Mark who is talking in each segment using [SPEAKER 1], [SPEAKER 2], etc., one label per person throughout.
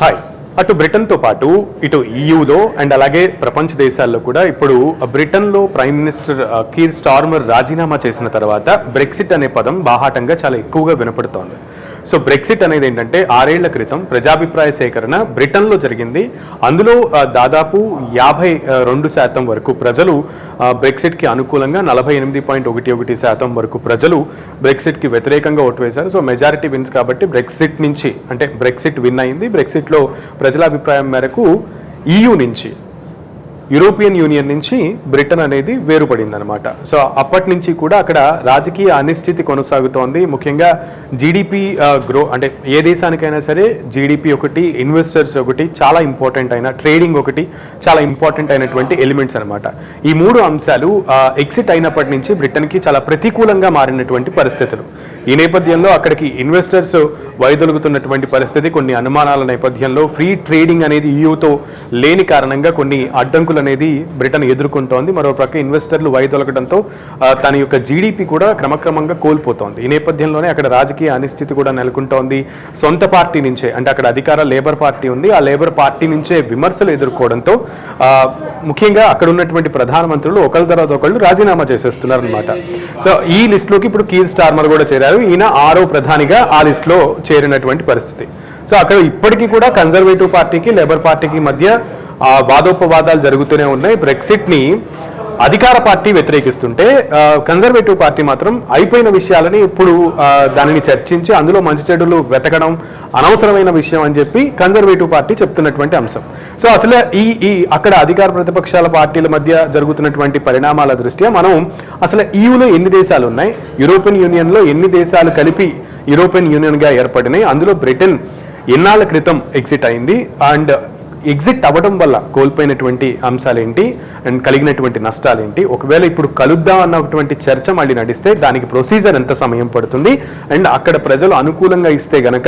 [SPEAKER 1] Hi. అటు బ్రిటన్తో పాటు ఇటు ఈయూలో అండ్ అలాగే ప్రపంచ దేశాల్లో కూడా ఇప్పుడు బ్రిటన్లో ప్రైమ్ మినిస్టర్ కీర్ స్టార్మర్ రాజీనామా చేసిన తర్వాత బ్రెక్సిట్ అనే పదం బాహాటంగా చాలా ఎక్కువగా వినపడుతోంది. సో బ్రెక్సిట్ అనేది ఏంటంటే 6 ఏళ్ల క్రితం ప్రజాభిప్రాయ సేకరణ బ్రిటన్లో జరిగింది. అందులో దాదాపు 52% వరకు ప్రజలు బ్రెక్సిట్కి అనుకూలంగా, 48.11% వరకు ప్రజలు బ్రెక్సిట్కి వ్యతిరేకంగా ఓటు వేశారు. సో మెజారిటీ విన్స్ కాబట్టి బ్రెక్సిట్ నుంచి అంటే బ్రెక్సిట్ విన్ అయింది. బ్రెక్సిట్లో ప్రజల అభిప్రాయం మేరకు ఈయూ నుంచి, యూరోపియన్ యూనియన్ నుంచి బ్రిటన్ అనేది వేరుపడింది అనమాట. సో అప్పటి నుంచి కూడా అక్కడ రాజకీయ అనిశ్చితి కొనసాగుతోంది. ముఖ్యంగా జీడిపి అంటే ఏ దేశానికైనా సరే జీడిపి ఒకటి, ఇన్వెస్టర్స్ ఒకటి, చాలా ఇంపార్టెంట్ అయిన ట్రేడింగ్ ఒకటి చాలా ఇంపార్టెంట్ అయినటువంటి ఎలిమెంట్స్ అనమాట. ఈ 3 అంశాలు ఎగ్జిట్ అయినప్పటి నుంచి బ్రిటన్కి చాలా ప్రతికూలంగా మారినటువంటి పరిస్థితులు. ఈ నేపథ్యంలో అక్కడికి ఇన్వెస్టర్స్ వైదొలుగుతున్నటువంటి పరిస్థితి, కొన్ని అనుమానాల నేపథ్యంలో ఫ్రీ ట్రేడింగ్ అనేది ఈయూతో లేని కారణంగా కొన్ని అడ్డంకులు అనేది బ్రిటన్ ఎదుర్కొంటోంది. మరోపక్క ఇన్వెస్టర్లు వైదొలగడంతో తన యొక్క జీడిపి కూడా క్రమక్రమంగా కోల్పోతోంది. ఈ నేపథ్యంలోనే అక్కడ రాజకీయ అనిశ్చితి కూడా నెలకొంటోంది. సొంత పార్టీ నుంచే, అంటే అక్కడ అధికార లేబర్ పార్టీ ఉంది, ఆ లేబర్ పార్టీ నుంచే విమర్శలు ఎదుర్కోవడంతో ముఖ్యంగా అక్కడ ఉన్నటువంటి ప్రధానమంత్రులు ఒకరి తర్వాత ఒకళ్ళు రాజీనామా చేసేస్తున్నారు అనమాట. సో ఈ లిస్టులోకి ఇప్పుడు కీర్ స్టార్మర్ కూడా చేరారు. ఈయన 6వ ప్రధానిగా ఆ లిస్టులో చేరినటువంటి పరిస్థితి. సో అక్కడ ఇప్పటికీ కూడా కన్జర్వేటివ్ పార్టీకి, లేబర్ పార్టీకి మధ్య వాదోపవాదాలు జరుగుతూనే ఉన్నాయి. బ్రెక్సిట్ని అధికార పార్టీ వ్యతిరేకిస్తుంటే కన్జర్వేటివ్ పార్టీ మాత్రం అయిపోయిన విషయాలని ఇప్పుడు దానిని చర్చించి అందులో మంచి చెడులు వెతకడం అనవసరమైన విషయం అని చెప్పి కన్జర్వేటివ్ పార్టీ చెప్తున్నటువంటి అంశం. సో అసలు ఈ అక్కడ అధికార ప్రతిపక్షాల పార్టీల మధ్య జరుగుతున్నటువంటి పరిణామాల దృష్ట్యా మనం అసలు ఈయూలో ఎన్ని దేశాలు ఉన్నాయి, యూరోపియన్ యూనియన్లో ఎన్ని దేశాలు కలిపి యూరోపియన్ యూనియన్గా ఏర్పడినాయి, అందులో బ్రిటన్ ఎన్నాళ్ళ క్రితం ఎగ్జిట్ అయింది, అండ్ ఎగ్జిట్ అవ్వడం వల్ల కోల్పోయినటువంటి అంశాలేంటి అండ్ కలిగినటువంటి నష్టాలేంటి, ఒకవేళ ఇప్పుడు కలుద్దాం అన్నటువంటి చర్చ మళ్ళీ నడిస్తే దానికి ప్రొసీజర్ ఎంత సమయం పడుతుంది, అండ్ అక్కడ ప్రజలు అనుకూలంగా ఇస్తే గనక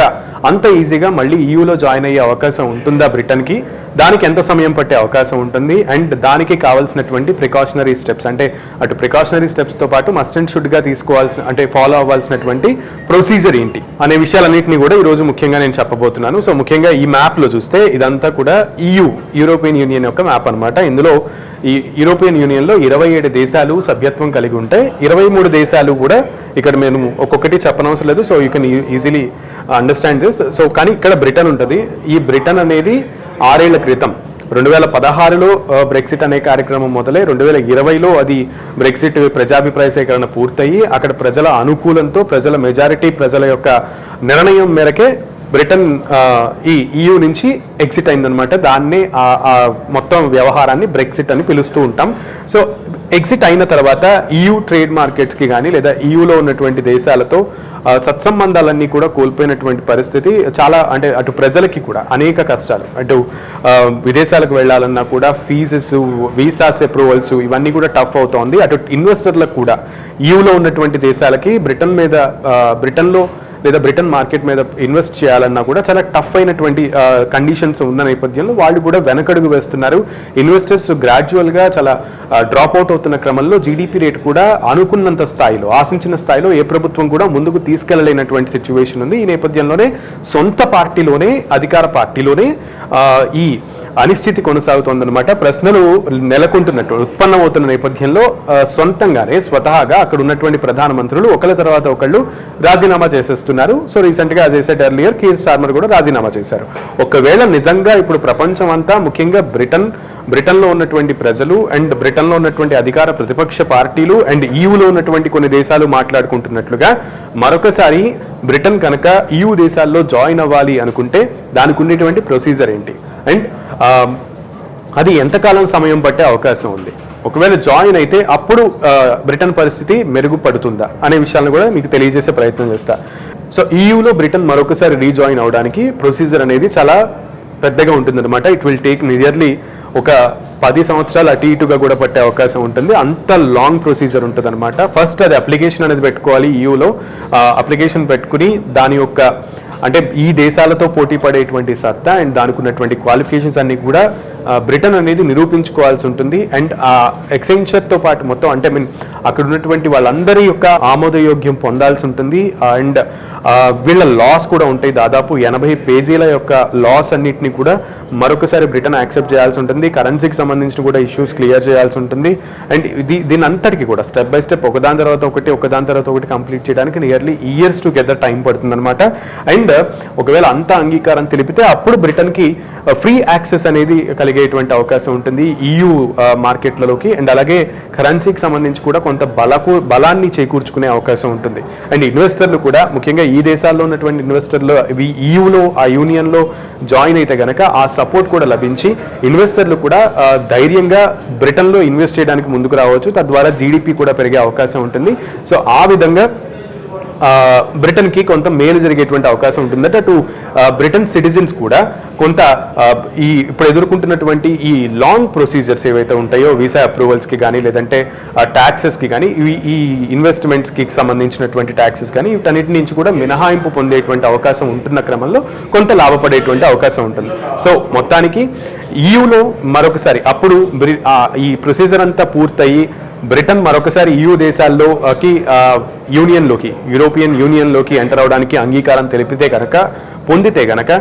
[SPEAKER 1] అంత ఈజీగా మళ్ళీ ఈయూలో జాయిన్ అయ్యే అవకాశం ఉంటుందా బ్రిటన్కి, దానికి ఎంత సమయం పట్టే అవకాశం ఉంటుంది, అండ్ దానికి కావాల్సినటువంటి ప్రికాషనరీ స్టెప్స్, అంటే అటు ప్రికాషనరీ స్టెప్స్తో పాటు మస్ట్ అండ్ షుడ్గా తీసుకోవాల్సిన అంటే ఫాలో అవ్వాల్సినటువంటి ప్రొసీజర్ ఏంటి అనే విషయాలన్నింటినీ కూడా ఈరోజు ముఖ్యంగా నేను చెప్పబోతున్నాను. సో ముఖ్యంగా ఈ మ్యాప్లో చూస్తే ఇదంతా కూడా యూరోపియన్ యూనియన్ యొక్క మ్యాప్ అనమాట. ఇందులో ఈ యూరోపియన్ యూనియన్లో 27 దేశాలు సభ్యత్వం కలిగి ఉంటాయి. 23 దేశాలు కూడా ఇక్కడ మేము ఒక్కొక్కటి చెప్పనవసరం లేదు. So you can easily understand this. So కానీ ఇక్కడ బ్రిటన్ ఉంటుంది. ఈ బ్రిటన్ అనేది 6 ఏళ్ల క్రితం 2016లో బ్రెక్సిట్ అనే కార్యక్రమం మొదలై 2020లో అది బ్రెక్సిట్ ప్రజాభిప్రాయ సేకరణ పూర్తయి అక్కడ ప్రజల అనుకూలంతో ప్రజల మెజారిటీ ప్రజల యొక్క నిర్ణయం మేరకే బ్రిటన్ ఈ ఈయూ నుంచి ఎగ్జిట్ అయిందనమాట. దాన్నే మొత్తం వ్యవహారాన్ని బ్రెక్సిట్ అని పిలుస్తూ ఉంటాం. సో ఎగ్జిట్ అయిన తర్వాత ఈయూ ట్రేడ్ మార్కెట్స్కి కానీ లేదా ఈయూలో ఉన్నటువంటి దేశాలతో సత్సంబంధాలన్నీ కూడా కోల్పోయినటువంటి పరిస్థితి. చాలా అంటే అటు ప్రజలకి కూడా అనేక కష్టాలు, అటు విదేశాలకు వెళ్ళాలన్నా కూడా ఫీజెస్, వీసాస్ అప్రూవల్స్ ఇవన్నీ కూడా టఫ్ అవుతోంది. అటు ఇన్వెస్టర్లకు కూడా ఈయూలో ఉన్నటువంటి దేశాలకి బ్రిటన్లో లేదా బ్రిటన్ మార్కెట్ మీద ఇన్వెస్ట్ చేయాలన్నా కూడా చాలా టఫ్ అయినటువంటి కండిషన్స్ ఉన్న నేపథ్యంలో వాళ్ళు కూడా వెనకడుగు వేస్తున్నారు. ఇన్వెస్టర్స్ గ్రాడ్యువల్గా చాలా డ్రాప్ అవుట్ అవుతున్న క్రమంలో జీడిపి రేట్ కూడా అనుకున్నంత స్థాయిలో, ఆశించిన స్థాయిలో ఏ ప్రభుత్వం కూడా ముందుకు తీసుకెళ్లలేనటువంటి సిచ్యువేషన్ ఉంది. ఈ నేపథ్యంలోనే సొంత పార్టీలోనే, అధికార పార్టీలోనే ఈ అనిశ్చితి కొనసాగుతోందనమాట. ప్రశ్నలు నెలకొంటున్నట్టు ఉత్పన్నమవుతున్న నేపథ్యంలో సొంతంగానే స్వతహాగా అక్కడ ఉన్నటువంటి ప్రధానమంత్రులు ఒకళ్ళ తర్వాత ఒకళ్ళు రాజీనామా చేసేస్తున్నారు. సో రీసెంట్గా as I said earlier Keir Starmer కూడా రాజీనామా చేశారు. ఒకవేళ నిజంగా ఇప్పుడు ప్రపంచం అంతా, ముఖ్యంగా బ్రిటన్లో ఉన్నటువంటి ప్రజలు అండ్ బ్రిటన్లో ఉన్నటువంటి అధికార ప్రతిపక్ష పార్టీలు అండ్ ఈయూలో ఉన్నటువంటి కొన్ని దేశాలు మాట్లాడుకుంటున్నట్లుగా మరొకసారి బ్రిటన్ కనుక ఈయూ దేశాల్లో జాయిన్ అవ్వాలి అనుకుంటే దానికి ఉండేటువంటి ప్రొసీజర్ ఏంటి, అండ్ అది ఎంతకాలం సమయం పట్టే అవకాశం ఉంది, ఒకవేళ జాయిన్ అయితే అప్పుడు బ్రిటన్ పరిస్థితి మెరుగుపడుతుందా అనే విషయాలను కూడా మీకు తెలియజేసే ప్రయత్నం చేస్తా. సో ఈయూలో బ్రిటన్ మరొకసారి రీజాయిన్ అవడానికి ప్రొసీజర్ అనేది చాలా పెద్దగా ఉంటుందన్నమాట. ఇట్ విల్ టేక్ నియర్లీ ఒక 10 సంవత్సరాలు అటు ఇటుగా కూడా పట్టే అవకాశం ఉంటుంది. అంత లాంగ్ ప్రొసీజర్ ఉంటుంది అనమాట. ఫస్ట్ అది అప్లికేషన్ అనేది పెట్టుకోవాలి. ఈయూలో అప్లికేషన్ పెట్టుకుని దాని యొక్క అంటే ఈ దేశాలతో పోటీ పడేటువంటి సత్తా అండ్ దానికి ఉన్నటువంటి క్వాలిఫికేషన్స్ అన్ని కూడా బ్రిటన్ అనేది నిరూపించుకోవాల్సి ఉంటుంది. అండ్ ఆ ఎక్సెంచర్తో పాటు మొత్తం అంటే అక్కడ ఉన్నటువంటి వాళ్ళందరి యొక్క ఆమోదయోగ్యం పొందాల్సి ఉంటుంది. అండ్ వీళ్ళ లాస్ కూడా ఉంటాయి, దాదాపు 80 పేజీల యొక్క లాస్ అన్నిటిని కూడా మరొకసారి బ్రిటన్ యాక్సెప్ట్ చేయాల్సి ఉంటుంది. కరెన్సీకి సంబంధించిన కూడా ఇష్యూస్ క్లియర్ చేయాల్సి ఉంటుంది. అండ్ దీని అంతటికి కూడా స్టెప్ బై స్టెప్ ఒకదాని తర్వాత ఒకటి కంప్లీట్ చేయడానికి నియర్లీ ఇయర్స్ టుగెదర్ టైం పడుతుంది అనమాట. అండ్ ఒకవేళ అంత అంగీకారం తెలిపితే అప్పుడు బ్రిటన్కి ఫ్రీ యాక్సెస్ అనేది కలిగేటువంటి అవకాశం ఉంటుంది EU మార్కెట్లలోకి. అండ్ అలాగే కరెన్సీకి సంబంధించి కూడా కొంత బలాన్ని చేకూర్చుకునే అవకాశం ఉంటుంది. అండ్ ఇన్వెస్టర్లు కూడా ముఖ్యంగా ఈ దేశాల్లో ఉన్నటువంటి ఇన్వెస్టర్లు EUలో ఆ యూనియన్లో జాయిన్ అయితే గనక ఆ సపోర్ట్ కూడా లభించి ఇన్వెస్టర్లు కూడా ధైర్యంగా బ్రిటన్లో ఇన్వెస్ట్ చేయడానికి ముందుకు రావచ్చు. తద్వారా GDP కూడా పెరిగే అవకాశం ఉంటుంది. సో ఆ విధంగా బ్రిటన్కి కొంత మేలు జరిగేటువంటి అవకాశం ఉంటుందట. అటు బ్రిటన్ సిటిజన్స్ కూడా కొంత ఇప్పుడు ఎదుర్కొంటున్నటువంటి ఈ లాంగ్ ప్రొసీజర్స్ ఏవైతే ఉంటాయో వీసా అప్రూవల్స్కి కానీ లేదంటే ట్యాక్సెస్కి కానీ ఈ ఇన్వెస్ట్మెంట్స్కి సంబంధించినటువంటి ట్యాక్సెస్ కానీ వీటన్నిటి నుంచి కూడా మినహాయింపు పొందేటువంటి అవకాశం ఉంటున్న క్రమంలో కొంత లాభపడేటువంటి అవకాశం ఉంటుంది. సో మొత్తానికి EUలో మరొకసారి అప్పుడు ఈ ప్రొసీజర్ అంతా పూర్తయి బ్రిటన్ మరొకసారి EU దేశాల్లోకి యూరోపియన్ యూనియన్లోకి ఎంటర్ అవడానికి అంగీకారం పొందితే గనక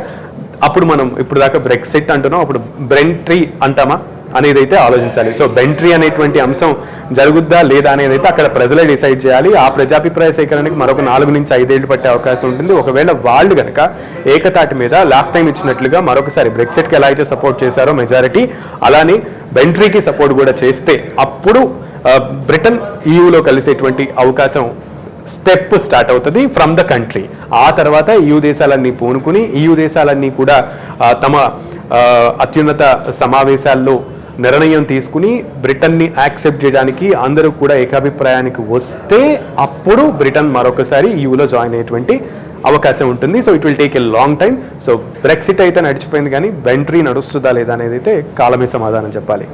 [SPEAKER 1] అప్పుడు మనం ఇప్పుడు దాకా బ్రెక్సిట్ అంటున్నాం, అప్పుడు బ్రెంట్రీ అంటామా అనేది అయితే ఆలోచించాలి. సో బ్రెంట్రీ అనేటువంటి అంశం జరుగుద్దా లేదా అనేది అయితే అక్కడ ప్రజలే డిసైడ్ చేయాలి. ఆ ప్రజాభిప్రాయ సేకరణకి మరొక 4 నుంచి 5 ఏళ్ళు పట్టే అవకాశం ఉంటుంది. ఒకవేళ వాళ్ళు కనుక ఏకతాటి మీద లాస్ట్ టైం ఇచ్చినట్లుగా మరొకసారి బ్రెక్సిట్కి ఎలా అయితే సపోర్ట్ చేశారో మెజారిటీ, అలానే బ్రెంట్రీకి సపోర్ట్ కూడా చేస్తే అప్పుడు బ్రిటన్ EUలో కలిసేటువంటి అవకాశం స్టెప్ స్టార్ట్ అవుతుంది ఫ్రమ్ ద కంట్రీ. ఆ తర్వాత EU దేశాలన్నీ పూనుకుని EU దేశాలన్నీ కూడా తమ అత్యున్నత సమావేశాల్లో నిర్ణయం తీసుకుని బ్రిటన్ని యాక్సెప్ట్ చేయడానికి అందరూ కూడా ఏకాభిప్రాయానికి వస్తే అప్పుడు బ్రిటన్ మరొకసారి EUలో జాయిన్ అయ్యేటువంటి అవకాశం ఉంటుంది. So it will take a long time. So Brexit అయితే నడిచిపోయింది, కానీ బ్రెంట్రీ నడుస్తుందా లేదా అనేది అయితే కాలమే సమాధానం చెప్పాలి.